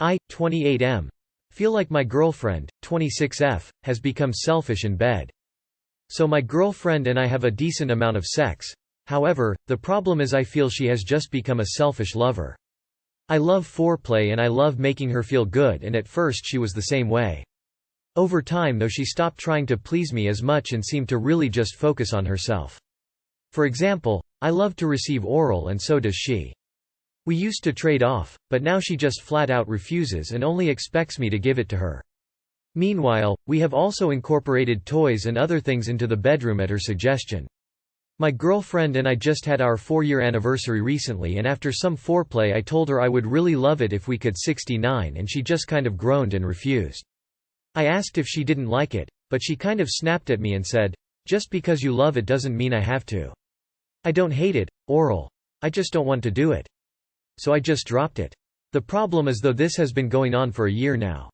I, 28M, feel like my girlfriend, 26F, has become selfish in bed. So my girlfriend and I have a decent amount of sex. However, the problem is I feel she has just become a selfish lover. I love foreplay and I love making her feel good, and at first she was the same way. Over time though, she stopped trying to please me as much and seemed to really just focus on herself. For example, I love to receive oral and so does she. We used to trade off, but now she just flat out refuses and only expects me to give it to her. Meanwhile, we have also incorporated toys and other things into the bedroom at her suggestion. My girlfriend and I just had our 4-year anniversary recently, and after some foreplay I told her I would really love it if we could 69, and she just kind of groaned and refused. I asked if she didn't like it, but she kind of snapped at me and said, "Just because you love it doesn't mean I have to. I don't hate it, oral. I just don't want to do it." So I just dropped it. The problem is though this has been going on for a year now.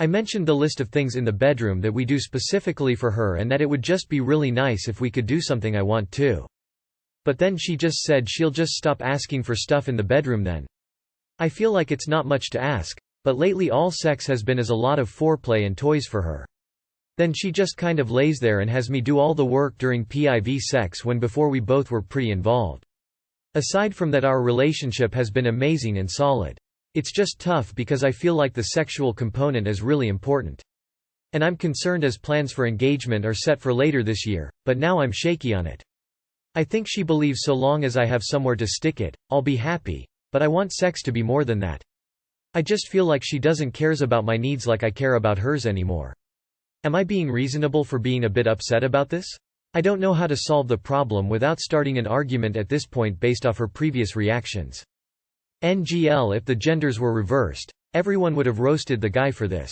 I mentioned the list of things in the bedroom that we do specifically for her and that it would just be really nice if we could do something I want too. But then she just said she'll just stop asking for stuff in the bedroom then. I feel like it's not much to ask, but lately all sex has been as a lot of foreplay and toys for her. Then she just kind of lays there and has me do all the work during PIV sex when before we both were pretty involved. Aside from that, our relationship has been amazing and solid. It's just tough because I feel like the sexual component is really important. And I'm concerned as plans for engagement are set for later this year, but now I'm shaky on it. I think she believes so long as I have somewhere to stick it, I'll be happy, but I want sex to be more than that. I just feel like she doesn't cares about my needs like I care about hers anymore. Am I being reasonable for being a bit upset about this? I don't know how to solve the problem without starting an argument at this point based off her previous reactions. NGL, if the genders were reversed, everyone would have roasted the guy for this.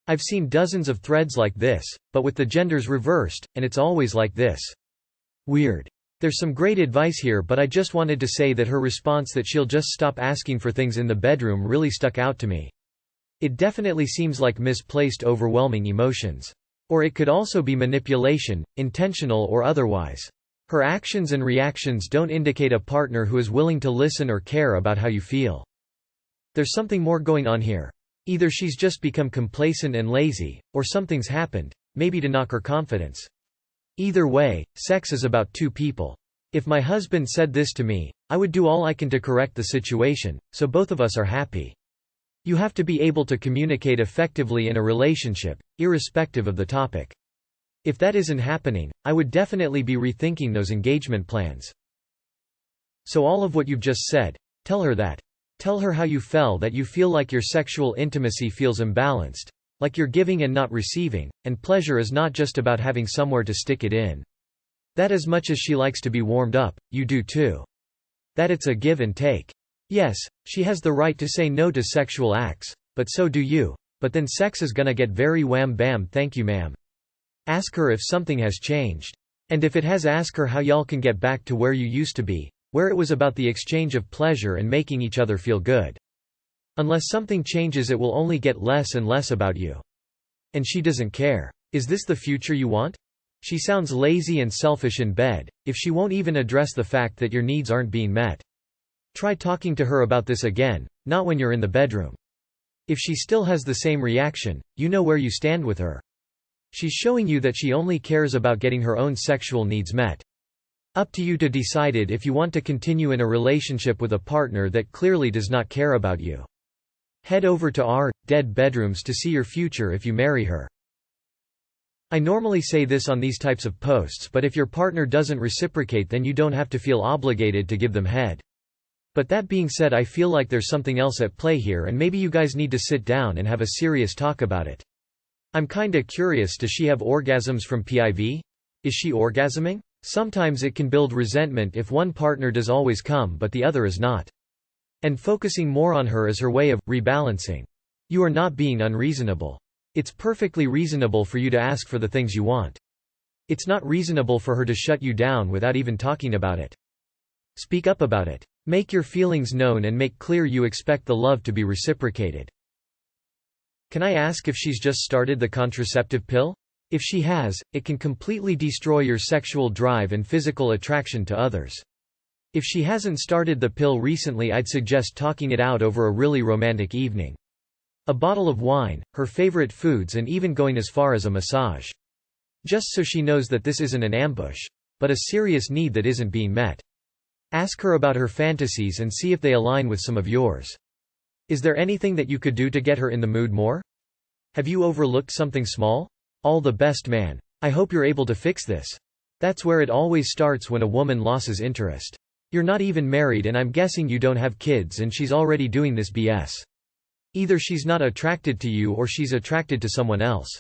I've seen dozens of threads like this, but with the genders reversed, and it's always like this. Weird. There's some great advice here, but I just wanted to say that her response that she'll just stop asking for things in the bedroom really stuck out to me. It definitely seems like misplaced overwhelming emotions. Or it could also be manipulation, intentional or otherwise. Her actions and reactions don't indicate a partner who is willing to listen or care about how you feel. There's something more going on here. Either she's just become complacent and lazy, or something's happened, maybe to knock her confidence. Either way, sex is about two people. If my husband said this to me, I would do all I can to correct the situation, so both of us are happy. You have to be able to communicate effectively in a relationship, irrespective of the topic. If that isn't happening, I would definitely be rethinking those engagement plans. So all of what you've just said, tell her that. Tell her how you that you feel like your sexual intimacy feels imbalanced, like you're giving and not receiving, and pleasure is not just about having somewhere to stick it in. That as much as she likes to be warmed up, you do too. That it's a give and take. Yes, she has the right to say no to sexual acts, but so do you. But then sex is gonna get very wham bam thank you ma'am. Ask her if something has changed. And if it has, ask her how y'all can get back to where you used to be, where it was about the exchange of pleasure and making each other feel good. Unless something changes, it will only get less and less about you. And she doesn't care. Is this the future you want? She sounds lazy and selfish in bed, if she won't even address the fact that your needs aren't being met. Try talking to her about this again, not when you're in the bedroom. If she still has the same reaction, you know where you stand with her. She's showing you that she only cares about getting her own sexual needs met. Up to you to decide if you want to continue in a relationship with a partner that clearly does not care about you. Head over to our Dead Bedrooms to see your future if you marry her. I normally say this on these types of posts, but if your partner doesn't reciprocate, then you don't have to feel obligated to give them head. But that being said, I feel like there's something else at play here, and maybe you guys need to sit down and have a serious talk about it. I'm kinda curious, does she have orgasms from PIV? Is she orgasming? Sometimes it can build resentment if one partner does always come but the other is not. And focusing more on her is her way of rebalancing. You are not being unreasonable. It's perfectly reasonable for you to ask for the things you want. It's not reasonable for her to shut you down without even talking about it. Speak up about it. Make your feelings known and make clear you expect the love to be reciprocated. Can I ask if she's just started the contraceptive pill? If she has, it can completely destroy your sexual drive and physical attraction to others. If she hasn't started the pill recently, I'd suggest talking it out over a really romantic evening. A bottle of wine, her favorite foods, and even going as far as a massage. Just so she knows that this isn't an ambush, but a serious need that isn't being met. Ask her about her fantasies and see if they align with some of yours. Is there anything that you could do to get her in the mood more? Have you overlooked something small? All the best, man. I hope you're able to fix this. That's where it always starts when a woman loses interest. You're not even married and I'm guessing you don't have kids and she's already doing this BS. Either she's not attracted to you or she's attracted to someone else.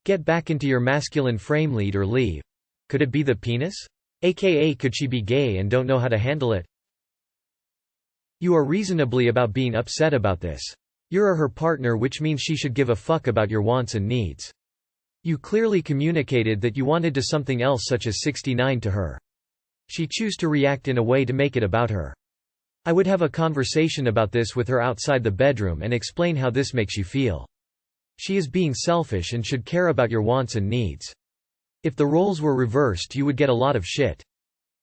Get back into your masculine frame, lead or leave. Could it be the penis? AKA could she be gay and don't know how to handle it? You are reasonably about being upset about this. You're her partner, which means she should give a fuck about your wants and needs. You clearly communicated that you wanted to something else such as 69 to her. She chose to react in a way to make it about her. I would have a conversation about this with her outside the bedroom and explain how this makes you feel. She is being selfish and should care about your wants and needs. If the roles were reversed, you would get a lot of shit.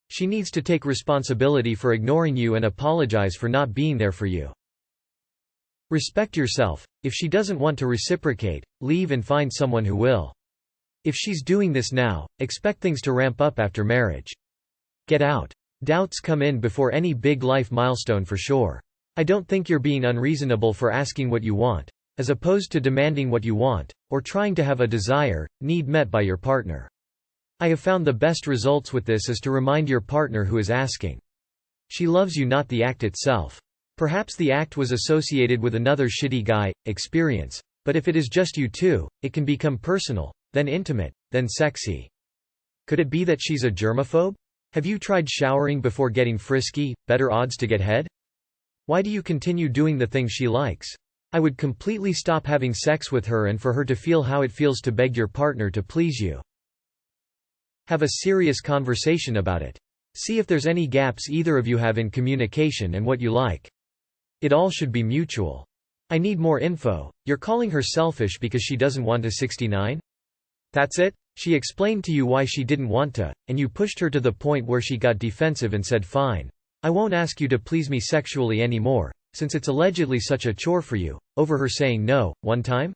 She needs to take responsibility for ignoring you and apologize for not being there for you. Respect yourself. If she doesn't want to reciprocate, leave and find someone who will. If she's doing this now, expect things to ramp up after marriage. Get out. Doubts come in before any big life milestone for sure. I don't think you're being unreasonable for asking what you want, as opposed to demanding what you want, or trying to have a desire, need met by your partner. I have found the best results with this is to remind your partner who is asking. She loves you, not the act itself. Perhaps the act was associated with another shitty guy experience, but if it is just you two, it can become personal, then intimate, then sexy. Could it be that she's a germaphobe? Have you tried showering before getting frisky? Better odds to get head? Why do you continue doing the things she likes? I would completely stop having sex with her and for her to feel how it feels to beg your partner to please you. Have a serious conversation about it. See if there's any gaps either of you have in communication and what you like. It all should be mutual. I need more info. You're calling her selfish because she doesn't want a 69? That's it? She explained to you why she didn't want to, and you pushed her to the point where she got defensive and said fine. I won't ask you to please me sexually anymore, since it's allegedly such a chore for you, over her saying no, one time?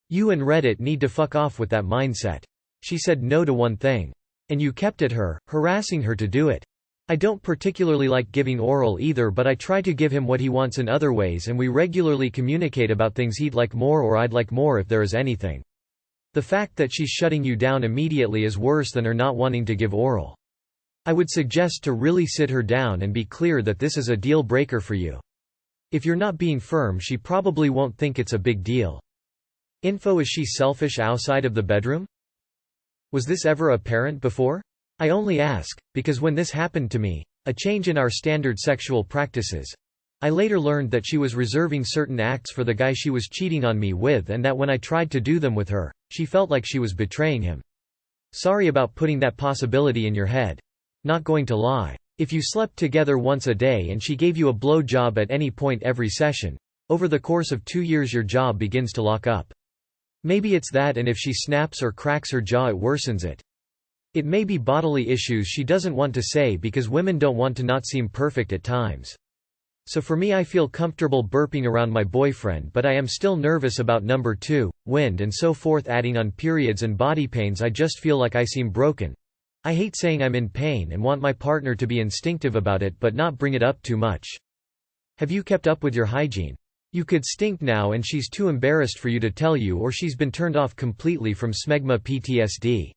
You and Reddit need to fuck off with that mindset. She said no to one thing. And you kept at her, harassing her to do it. I don't particularly like giving oral either, but I try to give him what he wants in other ways and we regularly communicate about things he'd like more or I'd like more if there is anything. The fact that she's shutting you down immediately is worse than her not wanting to give oral. I would suggest to really sit her down and be clear that this is a deal breaker for you. If you're not being firm, she probably won't think it's a big deal. Info: is she selfish outside of the bedroom? Was this ever apparent before? I only ask, because when this happened to me, a change in our standard sexual practices, I later learned that she was reserving certain acts for the guy she was cheating on me with and that when I tried to do them with her, she felt like she was betraying him. Sorry about putting that possibility in your head. Not going to lie. If you slept together once a day and she gave you a blow job at any point every session, over the course of 2 years your jaw begins to lock up. Maybe it's that, and if she snaps or cracks her jaw it worsens it. It may be bodily issues she doesn't want to say because women don't want to not seem perfect at times. So for me, I feel comfortable burping around my boyfriend, but I am still nervous about number 2, wind and so forth. Adding on periods and body pains, I just feel like I seem broken. I hate saying I'm in pain and want my partner to be instinctive about it but not bring it up too much. Have you kept up with your hygiene? You could stink now and she's too embarrassed for you to tell you, or she's been turned off completely from smegma PTSD.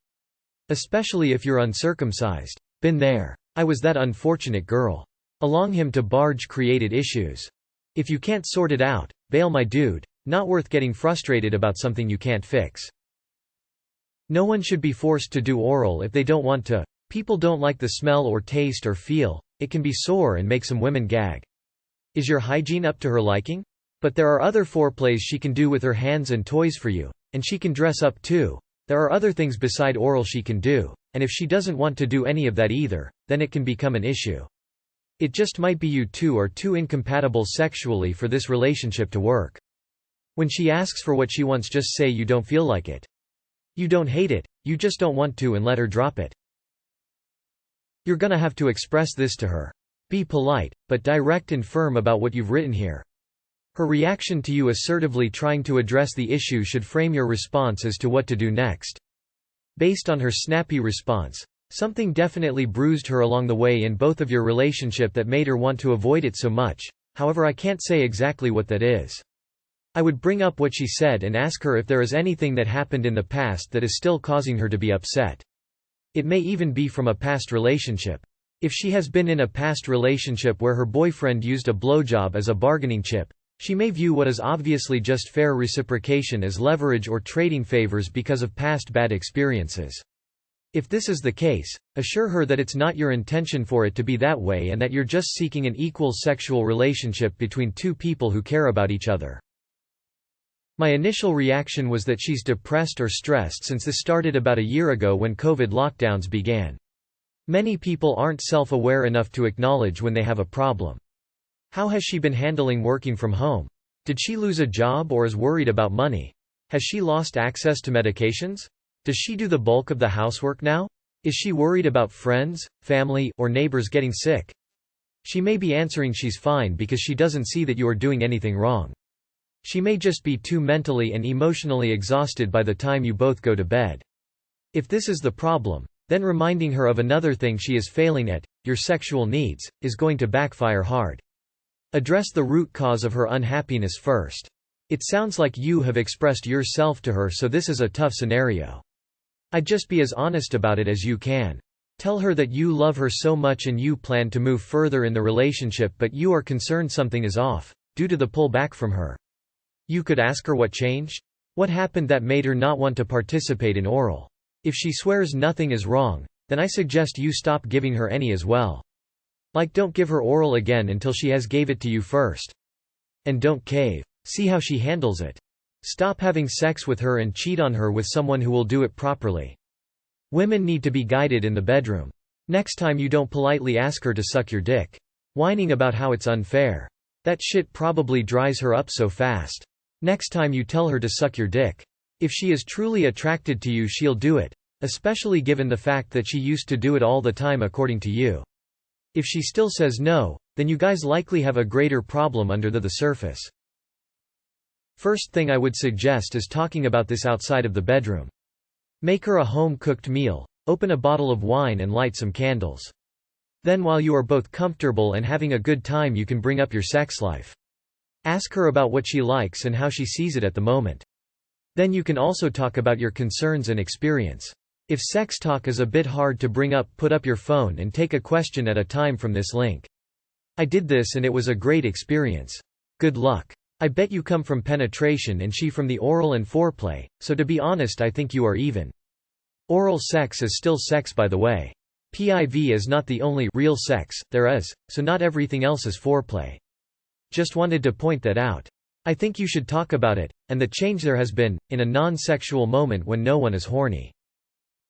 Especially if you're uncircumcised. Been there. I was that unfortunate girl. Along him to barge created issues. If you can't sort it out, bail, my dude. Not worth getting frustrated about something you can't fix. No one should be forced to do oral if they don't want to. People don't like the smell or taste or feel. It can be sore and make some women gag. Is your hygiene up to her liking? But there are other foreplays she can do with her hands and toys for you, and she can dress up too. There are other things beside oral she can do, and if she doesn't want to do any of that either, then it can become an issue. It just might be you two are too incompatible sexually for this relationship to work. When she asks for what she wants, just say you don't feel like it. You don't hate it, you just don't want to, and let her drop it. You're gonna have to express this to her. Be polite, but direct and firm about what you've written here. Her reaction to you assertively trying to address the issue should frame your response as to what to do next. Based on her snappy response, something definitely bruised her along the way in both of your relationship that made her want to avoid it so much, however I can't say exactly what that is. I would bring up what she said and ask her if there is anything that happened in the past that is still causing her to be upset. It may even be from a past relationship. If she has been in a past relationship where her boyfriend used a blowjob as a bargaining chip, she may view what is obviously just fair reciprocation as leverage or trading favors because of past bad experiences. If this is the case, assure her that it's not your intention for it to be that way and that you're just seeking an equal sexual relationship between two people who care about each other. My initial reaction was that she's depressed or stressed since this started about a year ago when COVID lockdowns began. Many people aren't self-aware enough to acknowledge when they have a problem. How has she been handling working from home? Did she lose a job or is worried about money? Has she lost access to medications? Does she do the bulk of the housework now? Is she worried about friends, family, or neighbors getting sick? She may be answering she's fine because she doesn't see that you are doing anything wrong. She may just be too mentally and emotionally exhausted by the time you both go to bed. If this is the problem, then reminding her of another thing she is failing at, your sexual needs, is going to backfire hard. Address the root cause of her unhappiness first. It sounds like you have expressed yourself to her, so this is a tough scenario. I'd just be as honest about it as you can. Tell her that you love her so much and you plan to move further in the relationship, but you are concerned something is off, due to the pullback from her. You could ask her what changed? What happened that made her not want to participate in oral? If she swears nothing is wrong, then I suggest you stop giving her any as well. Like, don't give her oral again until she has gave it to you first. And don't cave. See how she handles it. Stop having sex with her and cheat on her with someone who will do it properly. Women need to be guided in the bedroom. Next time you don't politely ask her to suck your dick. Whining about how it's unfair. That shit probably dries her up so fast. Next time you tell her to suck your dick. If she is truly attracted to you, she'll do it, especially given the fact that she used to do it all the time according to you. If she still says no, then you guys likely have a greater problem under the surface. First thing I would suggest is talking about this outside of the bedroom. Make her a home-cooked meal, open a bottle of wine and light some candles. Then while you are both comfortable and having a good time, you can bring up your sex life. Ask her about what she likes and how she sees it at the moment. Then you can also talk about your concerns and experience. If sex talk is a bit hard to bring up, put up your phone and take a question at a time from this link. I did this and it was a great experience. Good luck. I bet you come from penetration and she from the oral and foreplay, so to be honest I think you are even. Oral sex is still sex, by the way. PIV is not the only real sex there is, so not everything else is foreplay. Just wanted to point that out. I think you should talk about it, and the change there has been, in a non-sexual moment when no one is horny.